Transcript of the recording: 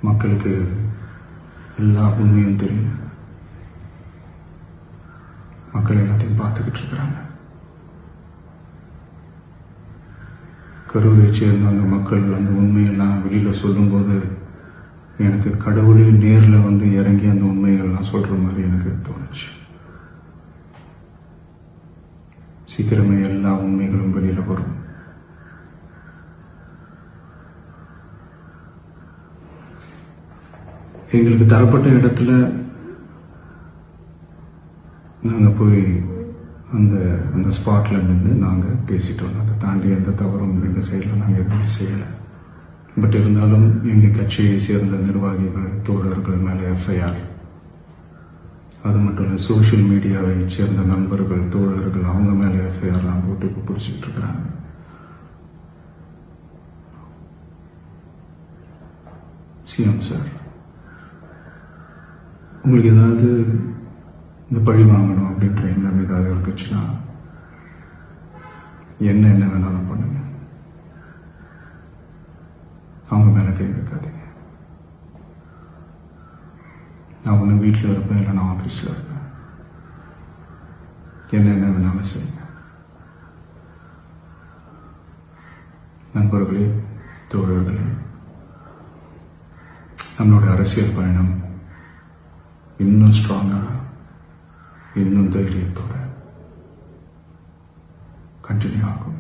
மக்களுக்கு எல்லா உண்மையும் தெரியும். மக்கள் எல்லாத்தையும் பார்த்துக்கிட்டு இருக்கிறாங்க. கரூரை சேர்ந்த அந்த மக்கள் அந்த உண்மையெல்லாம் வெளியில் சொல்லும்போது எனக்கு கடவுளே நேரில் வந்து இறங்கி அந்த உண்மைகள்லாம் சொல்கிற மாதிரி எனக்கு தோணுச்சு. சீக்கிரமே எல்லா உண்மைகளும் வெளியில் வரும். எங்களுக்கு தரப்பட்ட இடத்துல நாங்கள் போய் அந்த அந்த ஸ்பாட்டில் நின்று நாங்கள் பேசிட்டு வந்தோம். அதை தாண்டி எந்த தவறும் எங்கள் சைடில் நாங்கள் எதுவும் செய்யலை. பட் இருந்தாலும் எங்கள் கட்சியை சேர்ந்த நிர்வாகிகள் தோழர்கள் மேலே எஃப்ஐஆர், அது மட்டும் இல்லை சோஷியல் மீடியாவை சேர்ந்த நண்பர்கள் தோழர்கள் அவங்க மேலே எஃப்ஐஆர்லாம் போட்டு இப்போ பிடிச்சிட்டு இருக்கிறாங்க. சிஎம் சார், உங்களுக்கு ஏதாவது இந்த பழி வாங்கணும் அப்படின்ற எண்ணம் ஏதாவது இருந்துச்சுன்னா என்ன வேணாலும் பண்ணுங்க. அவங்க மேலே கை வைக்காதீங்க. நான் ஒன்று வீட்டில் இருப்பேன், இல்லை நான் ஆஃபீஸில் இருப்பேன். என்ன வேணாலும் செய்யுங்க. நண்பர்களே, தோழர்களே, நம்மளோட அரசியல் பயணம் இன்னும் ஸ்ட்ராங்காக, இன்னும் தைரியத்தோட கண்டினியூ ஆகும்.